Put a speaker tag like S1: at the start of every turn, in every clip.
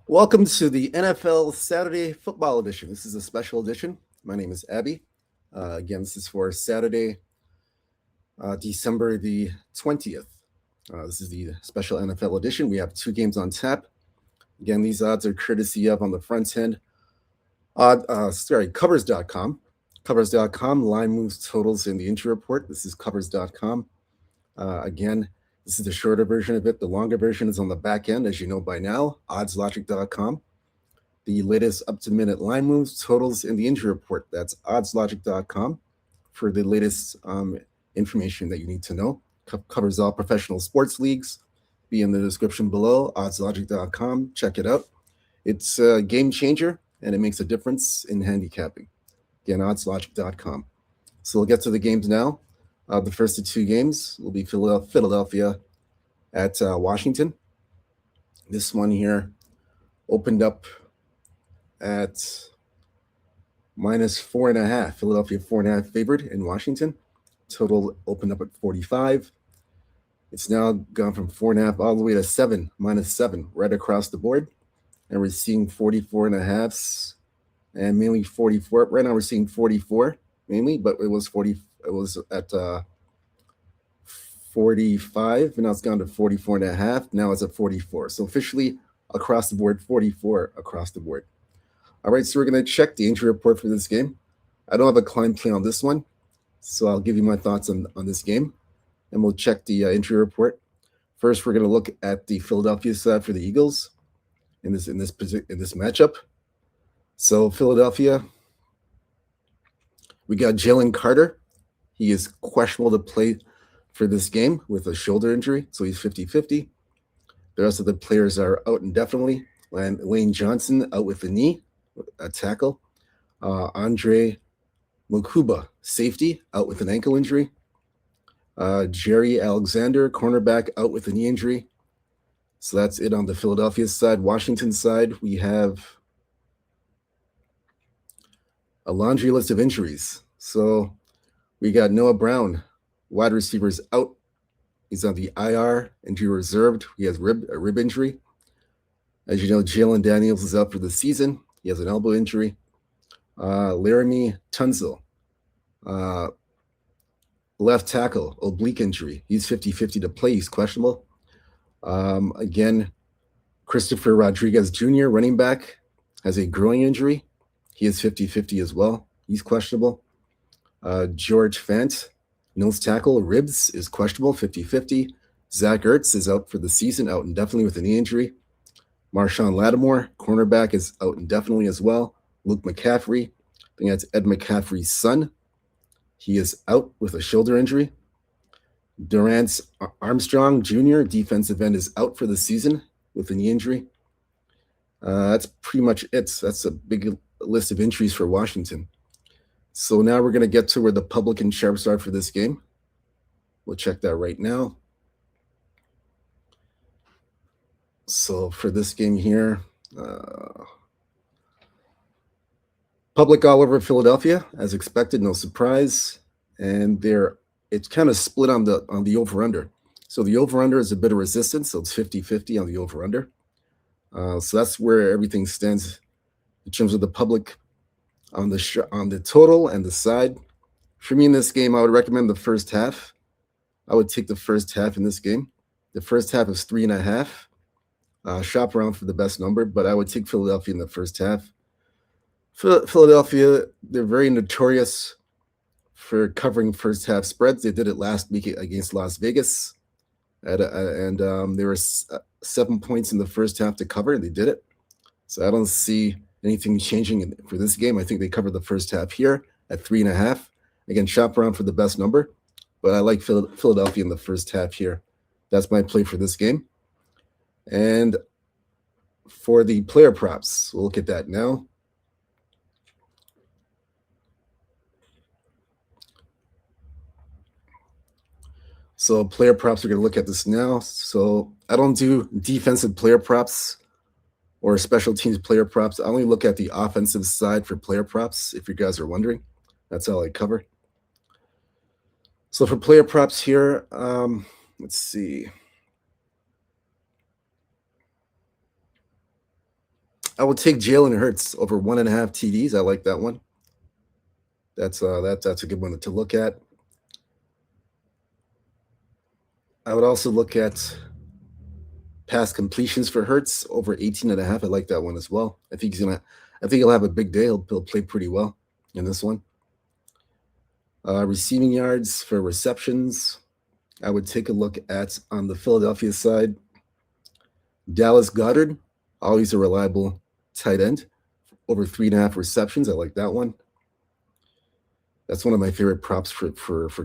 S1: Welcome to the NFL Saturday Football Edition. This is a special edition. My name is Abby. Again, this is for Saturday, December the 20th. This is the special NFL edition. We have two games on tap. Again, these odds are courtesy of on the front end. Covers.com. Covers.com, line moves, totals in the injury report. This is covers.com. Again, this is the shorter version of it. The longer version is on the back end, as you know by now, oddslogic.com. The latest up to minute line moves, totals, and the injury report. That's oddslogic.com for the latest information that you need to know. Covers all professional sports leagues. Be in the description below, oddslogic.com. Check it out. It's a game changer, and it makes a difference in handicapping. Again, oddslogic.com. So we'll get to the games now. The first of two games will be Philadelphia at Washington. This one here opened up at minus 4.5. Philadelphia 4.5 favored in Washington. Total opened up at 45. It's now gone from 4.5 all the way to 7, minus 7, right across the board. And we're seeing 44.5s and mainly 44. Right now we're seeing 44 mainly, but it was 40. It was at 45, and now it's gone to 44.5. Now it's at 44. So officially across the board, 44 across the board. All right, so we're going to check the injury report for this game. I don't have a client play on this one, so I'll give you my thoughts on this game, and we'll check the injury report. First, we're going to look at the Philadelphia side for the Eagles in this matchup. So Philadelphia, we got Jalen Carter. He is questionable to play for this game with a shoulder injury, so he's 50-50. The rest of the players are out indefinitely. Lane Johnson out with the knee, a tackle. Andre Mukuba, safety, out with an ankle injury. Jerry Alexander, cornerback, out with a knee injury. So that's it on the Philadelphia side. Washington side, we have a laundry list of injuries. So we got Noah Brown, wide receivers out. He's on the IR, injury reserved. He has a rib injury. As you know, Jalen Daniels is out for the season. He has an elbow injury. Laramie Tunsil, left tackle, oblique injury. He's 50-50 to play. He's questionable. Again, Christopher Rodriguez Jr., running back, has a groin injury. He is 50-50 as well. He's questionable. George Fant, nose tackle, ribs, is questionable, 50-50. Zach Ertz is out for the season, out indefinitely with a knee injury. Marshawn Lattimore, cornerback, is out indefinitely as well. Luke McCaffrey, I think that's Ed McCaffrey's son. He is out with a shoulder injury. Durance Armstrong Jr., defensive end, is out for the season with a knee injury. That's pretty much it. That's a big list of injuries for Washington. So now we're going to get to where the public and sharps are for this game. We'll check that right now. So for this game here, public all over Philadelphia, as expected, no surprise. And it's kind of split on the over-under. So the over-under is a bit of resistance, so it's 50-50 on the over-under. So that's where everything stands in terms of the public on the total and the side. For me in this game, I would recommend the first half. I would take the first half in this game. The first half is 3.5. Shop around for the best number, but I would take Philadelphia in the first half. Philadelphia, they're very notorious for covering first half spreads. They did it last week against Las Vegas, and there were 7 points in the first half to cover. They did it. So I don't see anything changing for this game. I think they covered the first half here at 3.5. Again, shop around for the best number, but I like Philadelphia in the first half here. That's my play for this game. And for the player props, we'll look at that now. So player props, we're going to look at this now. So I don't do defensive player props or special teams player props. I only look at the offensive side for player props, if you guys are wondering. That's all I cover. So for player props here, let's see. I would take Jalen Hurts over 1.5 TDs. I like that one. That's a good one to look at. I would also look at pass completions for Hurts over 18.5. I like that one as well. I think he'll have a big day. He'll play pretty well in this one. Receiving yards for receptions. I would take a look at on the Philadelphia side. Dallas Goedert, always a reliable tight end, over 3.5 receptions. I like that one. That's one of my favorite props for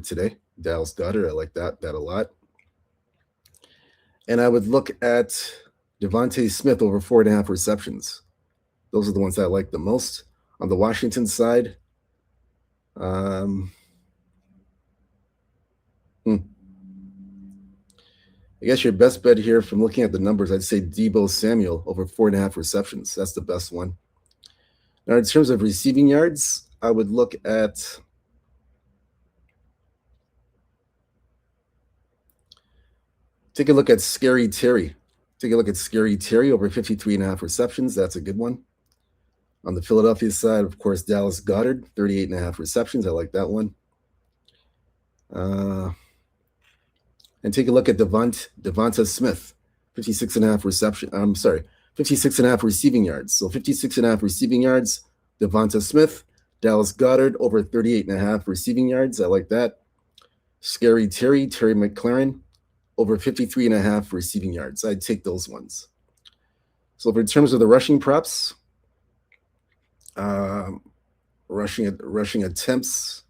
S1: today. Dallas Goedert. I like that a lot. And I would look at Devontae Smith over 4.5 receptions. Those are the ones that I like the most. On the Washington side, I guess your best bet here from looking at the numbers, I'd say Deebo Samuel over 4.5 receptions. That's the best one. Now, in terms of receiving yards, I would look at take a look at Scary Terry. Take a look at Scary Terry over 53.5 receptions. That's a good one. On the Philadelphia side, of course, Dallas Goedert, 38.5 receptions. I like that one. And take a look at Devonta Smith, 56.5 reception. I'm sorry, 56.5 receiving yards. So 56.5 receiving yards. Devonta Smith, Dallas Goedert over 38.5 receiving yards. I like that. Scary Terry McLaurin, over 53.5 receiving yards. I'd take those ones. So in terms of the rushing props, rushing attempts,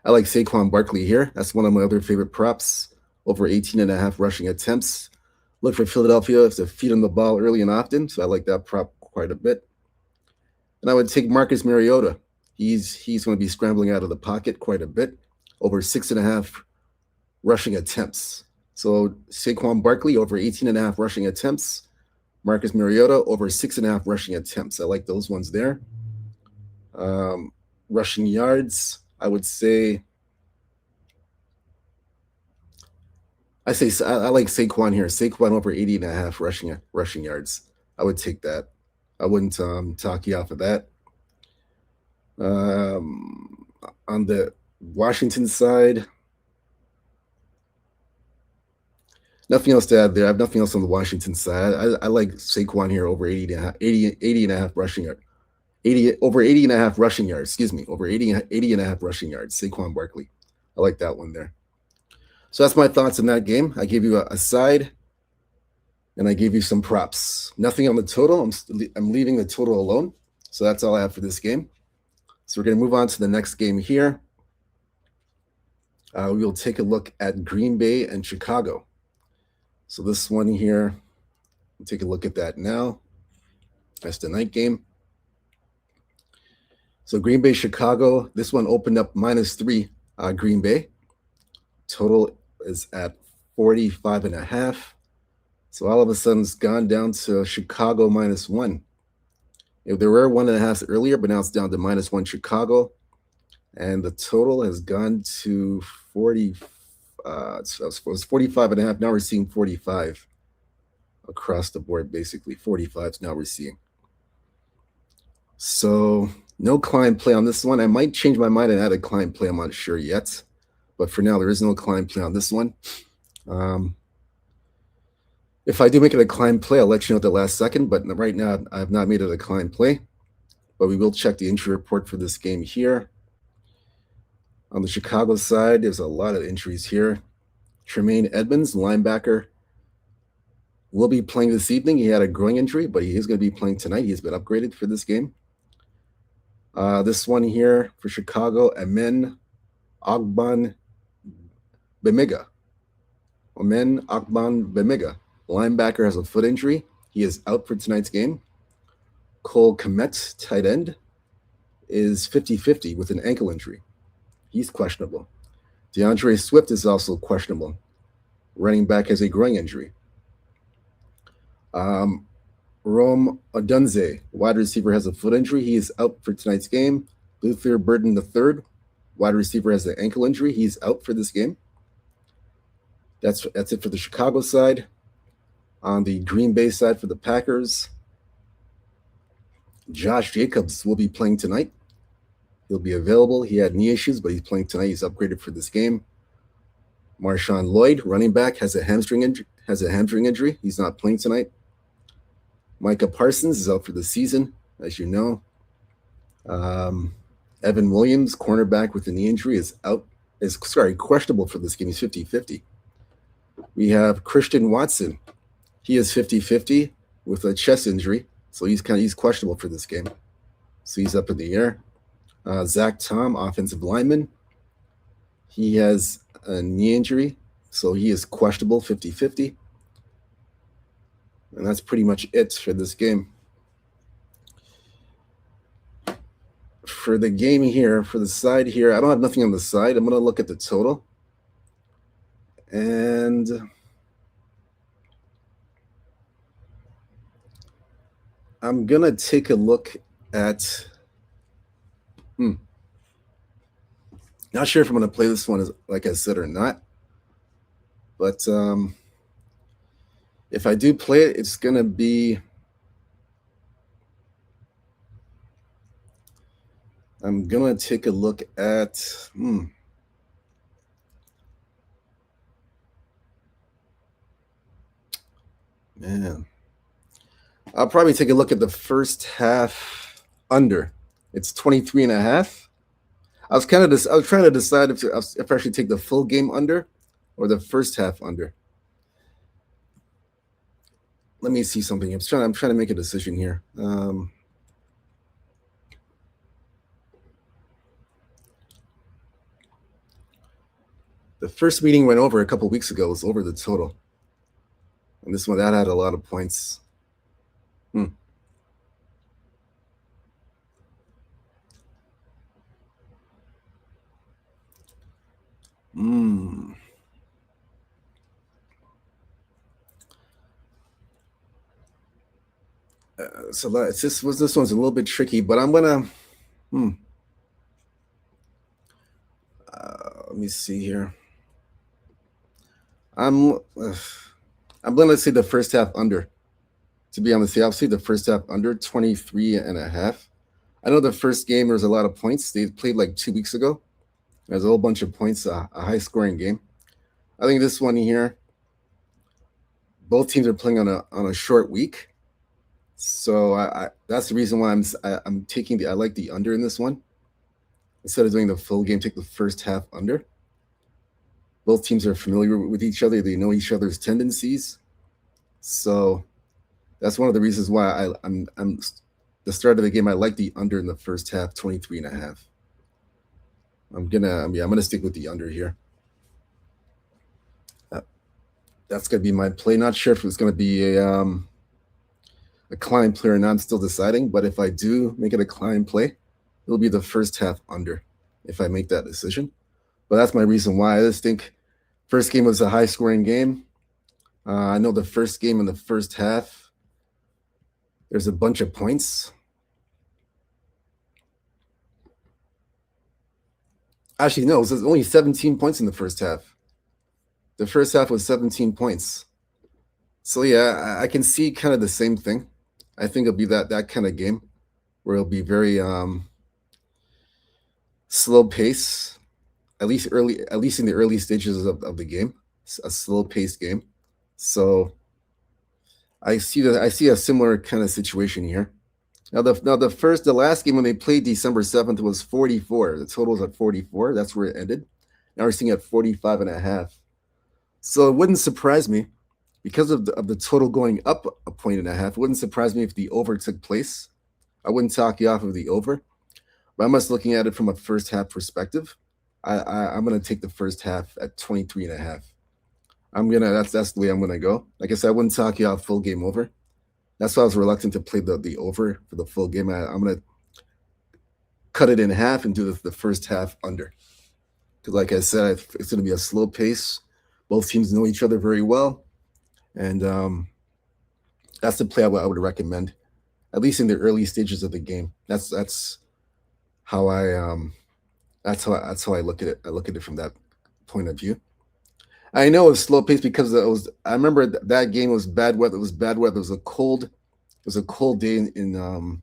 S1: I like Saquon Barkley here. That's one of my other favorite props. Over 18.5 rushing attempts. Look for Philadelphia to feed him the ball early and often, so I like that prop quite a bit. And I would take Marcus Mariota. He's going to be scrambling out of the pocket quite a bit. Over 6.5 rushing attempts. So Saquon Barkley over 18.5 rushing attempts. Marcus Mariota over 6.5 rushing attempts. I like those ones there. Rushing yards, I would say. I like Saquon here. Saquon over 80.5 rushing yards. I would take that. I wouldn't talk you off of that. On the Washington side, nothing else to add there. I have nothing else on the Washington side. I like Saquon here over 80.5 rushing yards. 80.5 rushing yards, excuse me, over 80.5 rushing yards. Saquon Barkley. I like that one there. So that's my thoughts on that game. I gave you a side, and I gave you some props. Nothing on the total. I'm leaving the total alone. So that's all I have for this game. So we're going to move on to the next game here. We will take a look at Green Bay and Chicago. So this one here, we'll take a look at that now. That's the night game. So Green Bay, Chicago. This one opened up -3. Green Bay. Total is at 45.5. So all of a sudden it's gone down to Chicago -1. There were 1.5 earlier, but now it's down to -1 Chicago. And the total has gone to 40. So it was 45.5. Now we're seeing 45 across the board, basically. 45 is now we're seeing. So no Klein play on this one. I might change my mind and add a Klein play. I'm not sure yet. But for now, there is no Klein play on this one. If I do make it a Klein play, I'll let you know at the last second. But right now, I have not made it a Klein play. But we will check the injury report for this game here. On the Chicago side, there's a lot of injuries here. Tremaine Edmonds, linebacker, will be playing this evening. He had a groin injury, but he is going to be playing tonight. He's been upgraded for this game. This one here for Chicago, Amen Ogbon Bemiga. Linebacker has a foot injury. He is out for tonight's game. Cole Kmet, tight end, is 50-50 with an ankle injury. He's questionable. DeAndre Swift is also questionable. Running back has a groin injury. Rome Odunze, wide receiver, has a foot injury. He is out for tonight's game. Luther Burden III, wide receiver, has an ankle injury. He's out for this game. That's it for the Chicago side. On the Green Bay side for the Packers, Josh Jacobs will be playing tonight. He'll be available. He had knee issues, but he's playing tonight. He's upgraded for this game. Marshawn Lloyd, running back, has a hamstring injury. He's not playing tonight. Micah Parsons is out for the season, as you know. Evan Williams, cornerback with a knee injury, is questionable for this game. He's 50-50. We have Christian Watson. He is 50-50 with a chest injury, so he's questionable for this game. So he's up in the air. Zach Tom, offensive lineman. He has a knee injury, so he is questionable, 50-50. And that's pretty much it for this game. For the game here, for the side here, I don't have nothing on the side. I'm going to look at the total. And I'm going to take a look at... Not sure if I'm going to play this one, like I said, or not. But if I do play it, it's going to be... I'm going to take a look at... Man. I'll probably take a look at the first half under. It's 23.5. I was trying to decide if I should take the full game under or the first half under. Let me see something. I'm trying to make a decision here. The first meeting went over a couple weeks ago. It was over the total. And this one, that had a lot of points. So this one's a little bit tricky, but I'm gonna. Let me see here. I'm gonna say the first half under. To be honest, I'll say the first half under 23.5. I know the first game there was a lot of points. They played like 2 weeks ago. There's a whole bunch of points, a high scoring game. I think this one here, both teams are playing on a short week. So that's the reason why I'm taking I like the under in this one. Instead of doing the full game, take the first half under. Both teams are familiar with each other. They know each other's tendencies. So that's one of the reasons why I'm the start of the game. I like the under in the first half, 23.5. I'm gonna stick with the under here. That's gonna be my play. Not sure if it's gonna be a climb play or not. I'm still deciding. But if I do make it a climb play, it'll be the first half under if I make that decision. But that's my reason why. I just think first game was a high scoring game. I know the first game in the first half, there's a bunch of points. Actually, no, it was only 17 points in the first half. The first half was 17 points. So yeah, I can see kind of the same thing. I think it'll be that kind of game where it'll be very slow pace, at least in the early stages of the game, a slow paced game. So I see a similar kind of situation here. Now the last game when they played December 7th was 44. The total was at 44. That's where it ended. Now we're seeing at 45.5. So it wouldn't surprise me because of the total going up 1.5 points. It wouldn't surprise me if the over took place. I wouldn't talk you off of the over, but I'm just looking at it from a first half perspective. I'm gonna take the first half at 23.5. That's the way I'm gonna go. Like I said, I wouldn't talk you off full game over. That's why I was reluctant to play the over for the full game. I'm gonna cut it in half and do the first half under. Because like I said, it's gonna be a slow pace. Both teams know each other very well, and that's the play I would recommend, at least in the early stages of the game. That's how I look at it. I look at it from that point of view. I know it was slow paced because it was. I remember that game was bad weather. It was bad weather. It was a cold. It was a cold day in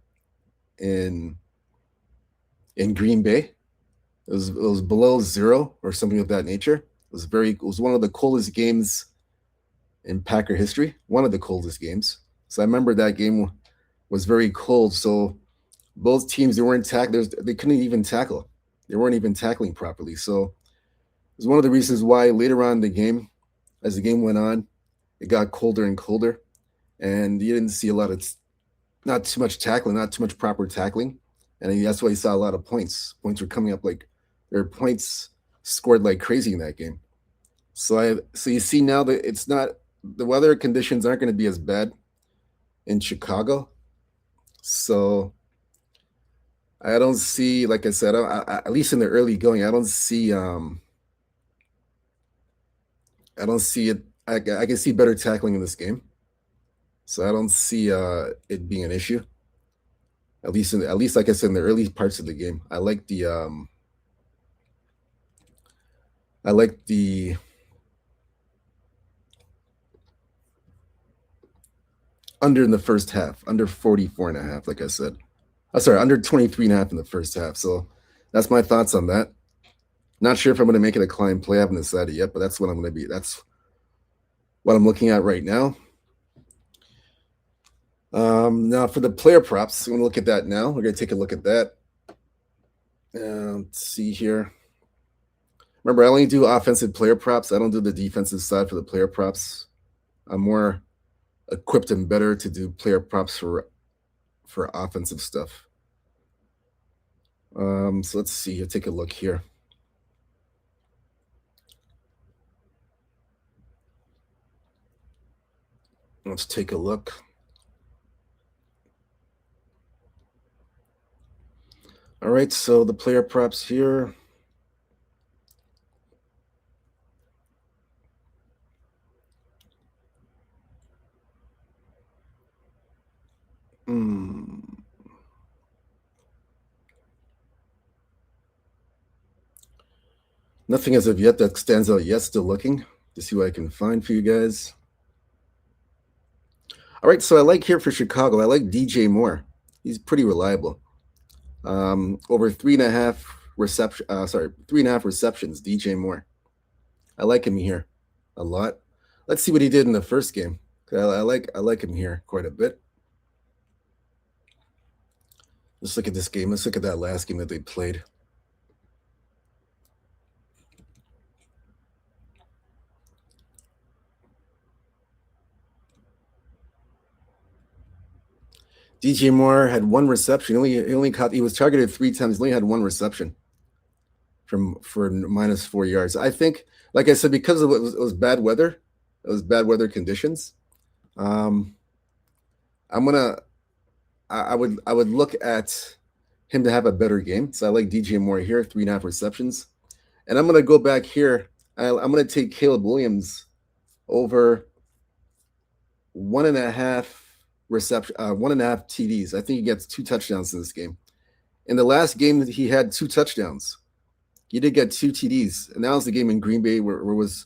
S1: in Green Bay. It was below zero or something of that nature. It was one of the coldest games in Packer history. One of the coldest games. So I remember that game was very cold. So both teams they weren't they couldn't even tackle. They weren't even tackling properly. So it was one of the reasons why later on in the game, as the game went on, it got colder and colder, and you didn't see a lot of not too much tackling, not too much proper tackling, and that's why you saw a lot of points. Points were coming up like there were points scored like crazy in that game. So you see now that it's not the weather conditions aren't going to be as bad in Chicago. So I don't see, like I said, at least in the early going, I don't see it. I can see better tackling in this game, so I don't see it being an issue. At least like I said in the early parts of the game, I like the under in the first half, under 44 and a half, like I said. Sorry, under 23 and a half in the first half. So that's my thoughts on that. Not sure if I'm going to make it a client play. I haven't decided yet, but that's what I'm going to be. That's what I'm looking at right now. Now for the player props, we're going to look at that now. We're going to take a look at that. Let's see here. Remember, I only do offensive player props. I don't do the defensive side for the player props. I'm more equipped and better to do player props for offensive stuff. So let's see. Take a look here. Let's take a look. All right, so the player props here. Nothing as of yet that stands out yet. Still looking to see what I can find for you guys. All right, so I like here for Chicago. I like DJ Moore. He's pretty reliable. Over 3.5 receptions. DJ Moore. I like him here a lot. Let's see what he did in the first game. I like him here quite a bit. Let's look at this game. Let's look at that last game that they played. DJ Moore had one reception. He was targeted 3 times. He only had one reception for -4 yards. I think, like I said, because it was bad weather, it was bad weather conditions. I'm gonna I would look at him to have a better game. So I like DJ Moore here, 3.5 receptions. And I'm gonna go back here. I'm gonna take Caleb Williams over 1.5 TDs. I think he gets 2 touchdowns in this game. In the last game, he had 2 touchdowns. He did get 2 TDs, and that was the game in Green Bay where it was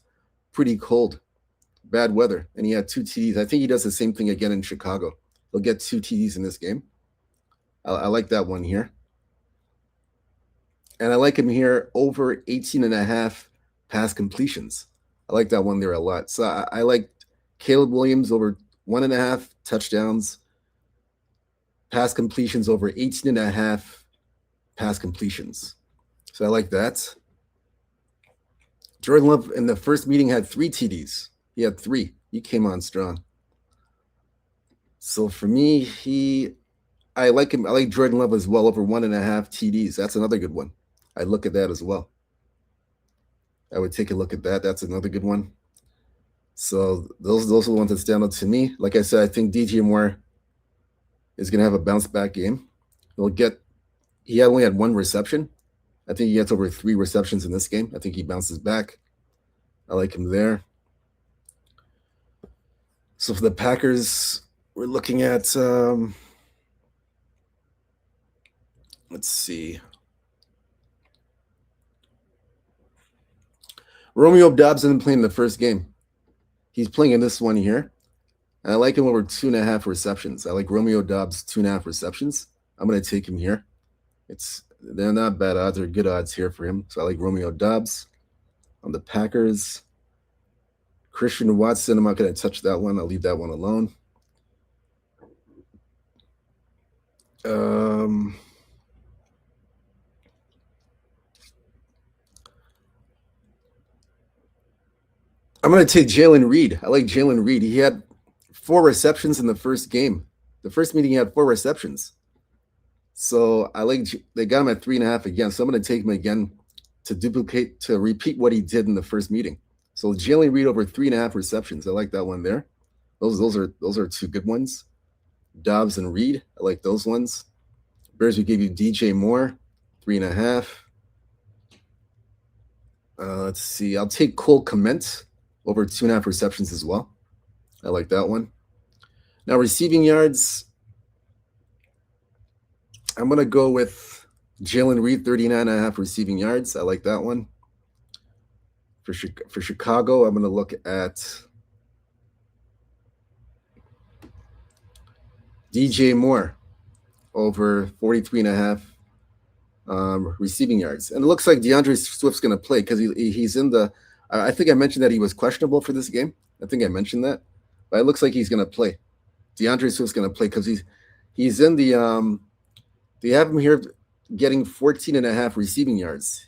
S1: pretty cold, bad weather, and he had 2 TDs. I think he does the same thing again in Chicago. He'll get 2 TDs in this game. I like that one here. And I like him here over 18.5 pass completions. I like that one there a lot. So I like Caleb Williams over 1.5 touchdowns, pass completions over 18.5 pass completions. So I like that. Jordan Love in the first meeting had 3 TDs. He had 3. He came on strong. So for me, I like him. I like Jordan Love as well over 1.5 TDs. That's another good one. I'd look at that as well. I would take a look at that. That's another good one. So those are the ones that stand out to me. Like I said, I think DJ Moore is going to have a bounce back game. He only had 1 reception. I think he gets over 3 receptions in this game. I think he bounces back. I like him there. So for the Packers, we're looking at let's see. Romeo Dobbs didn't play in the first game. He's playing in this one here. And I like him over 2.5 receptions. I like Romeo Dobbs 2.5 receptions. I'm going to take him here. They're not bad odds. They're good odds here for him. So I like Romeo Dobbs on the Packers. Christian Watson, I'm not going to touch that one. I'll leave that one alone. I'm going to take Jalen Reed. I like Jalen Reed. He had 4 receptions in the first game. The first meeting, he had 4 receptions. So I like they got him at 3.5 again. So I'm going to take him again to repeat what he did in the first meeting. So Jalen Reed over 3.5 receptions. I like that one there. Those are 2 good ones. Dobbs and Reed. I like those ones. Bears, we gave you DJ Moore, 3.5. Let's see. I'll take Cole Kmet over 2.5 receptions as well. I like that one. Now, receiving yards, I'm going to go with Jalen Reed, 39.5 receiving yards. I like that one. For Chicago, I'm going to look at DJ Moore over 43.5 receiving yards. And it looks like DeAndre Swift's going to play because he's in the I think I mentioned that he was questionable for this game. I think I mentioned that. But it looks like he's going to play. DeAndre Swift's going to play because he's in the they have him here getting 14.5 receiving yards.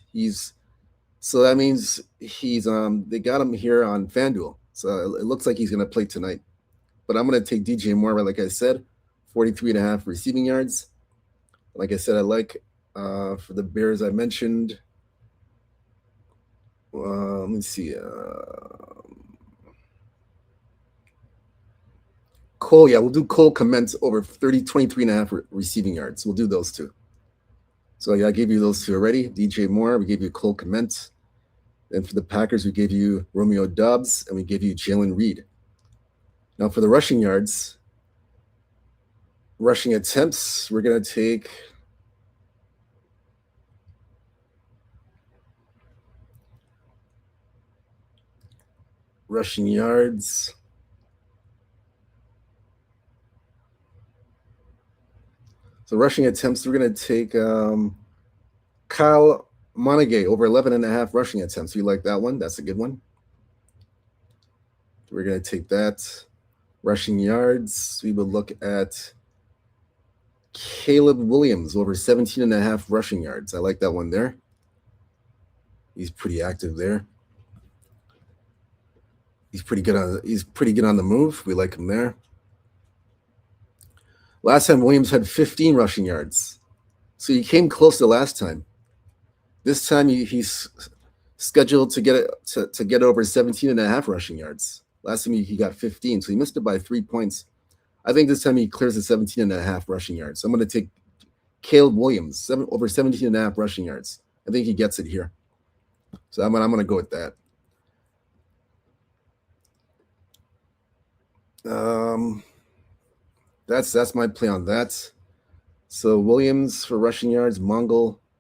S1: So that means they got him here on FanDuel. So it looks like he's going to play tonight. But I'm going to take DJ Moore, like I said, 43.5 receiving yards. Like I said, I like for the Bears I mentioned. Let me see. Cole, we'll do Cole Kmet over 23.5 receiving yards. We'll do those 2. So I gave you those 2 already. DJ Moore, we gave you Cole Kmet. And for the Packers, we gave you Romeo Dobbs, and we gave you Jalen Reed. Now for the rushing yards, rushing attempts, we're going to take rushing yards. So rushing attempts, we're going to take Kyle Monaghay over 11.5 rushing attempts. You like that one? That's a good one. We're going to take that. Rushing yards, we would look at Caleb Williams over 17.5 rushing yards. I like that one there. He's pretty active there. He's pretty good on the move. We like him there. Last time Williams had 15 rushing yards. So he came close to last time. This time he's scheduled to get over 17.5 rushing yards. Last time he got 15, so he missed it by 3 points. I think this time he clears the 17.5 rushing yards. So I'm going to take Caleb Williams, over 17.5 rushing yards. I think he gets it here. So I'm going to go with that. That's my play on that. So Williams for rushing yards,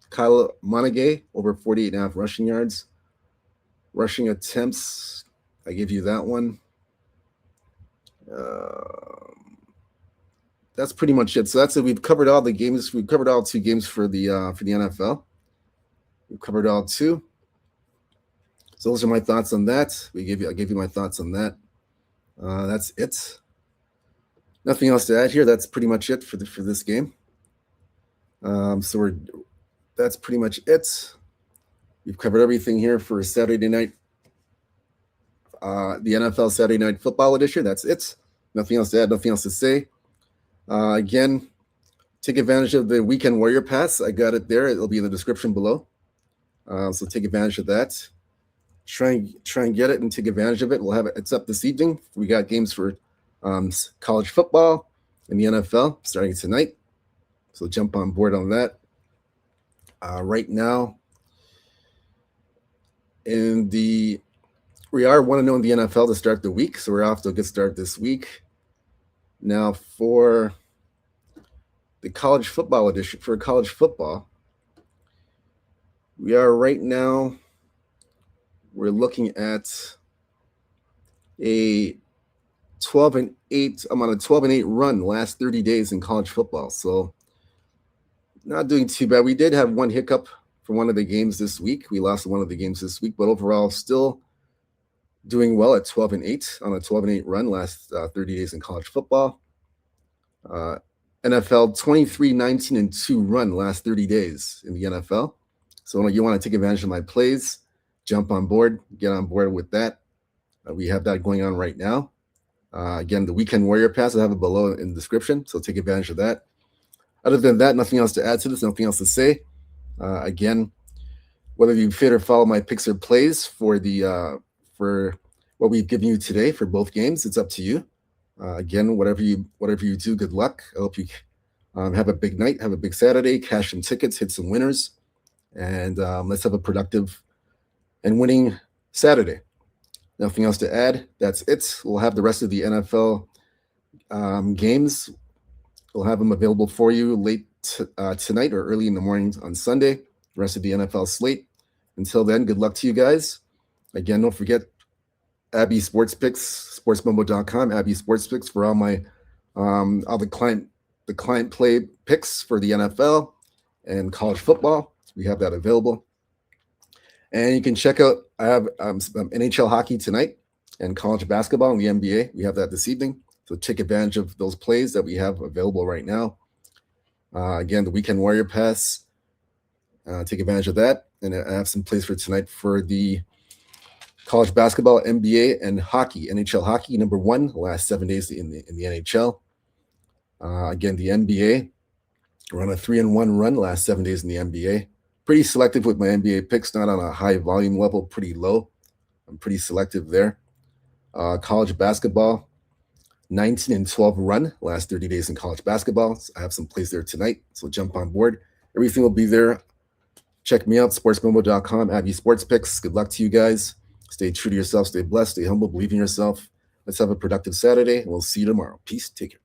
S1: Kyle Monaghay over 48.5 rushing yards. Rushing attempts, I give you that one. That's pretty much it. So that's it. We've covered all the games. We've covered all 2 games for the NFL. We've covered all 2. So those are my thoughts on that. I gave you my thoughts on that. That's it. Nothing else to add here. That's pretty much it for this game. That's pretty much it. We've covered everything here for Saturday night. The NFL Saturday Night Football edition. That's it. Nothing else to add. Nothing else to say. Again, take advantage of the Weekend Warrior Pass. I got it there. It'll be in the description below. So take advantage of that. Try and get it and take advantage of it. We'll have it. It's up this evening. We got games for college football and the NFL starting tonight. So jump on board on that. Right now, we are 1-0 in the NFL to start the week, so we're off to a good start this week. Now for the college football edition, for college football, we are right now we're looking at a 12-8. I'm on a 12-8 run last 30 days in college football. So not doing too bad. We did have one hiccup for one of the games this week. We lost one of the games this week, but overall still doing well at 12-8 on a 12-8 run last 30 days in college football. NFL 23-19-2 run last 30 days in the NFL. So when you want to take advantage of my plays, jump on board, get on board with that. We have that going on right now. Again, the Weekend Warrior Pass, I have it below in the description, so take advantage of that. Other than that, nothing else to add to this, nothing else to say. Again, whether you fit or follow my picks or plays for what we've given you today for both games, it's up to you. Again, whatever you do, good luck. I hope you have a big night, have a big Saturday, cash some tickets, hit some winners, and let's have a productive and winning Saturday. Nothing else to add. That's it. We'll have the rest of the NFL games. We'll have them available for you late tonight or early in the morning on Sunday. The rest of the NFL slate. Until then, good luck to you guys. Again, don't forget Abby Sports Picks, sportsmumbo.com, Abby Sports Picks for all my all the client play picks for the NFL and college football. We have that available. And you can check out, I have NHL hockey tonight and college basketball and the NBA. We have that this evening. So take advantage of those plays that we have available right now. Again, the Weekend Warrior Pass. Take advantage of that. And I have some plays for tonight for the college basketball, NBA, and hockey. NHL hockey, number one, the last 7 days in the NHL. Again, the NBA, we're on a 3-1 run, the last 7 days in the NBA. Pretty selective with my NBA picks, not on a high volume level, pretty low. I'm pretty selective there. College basketball, 19-12 run, last 30 days in college basketball. So I have some plays there tonight, so jump on board. Everything will be there. Check me out, sportsmumbo.com, Abby Sports Picks. Good luck to you guys. Stay true to yourself, stay blessed, stay humble, believe in yourself. Let's have a productive Saturday, and we'll see you tomorrow. Peace, take care.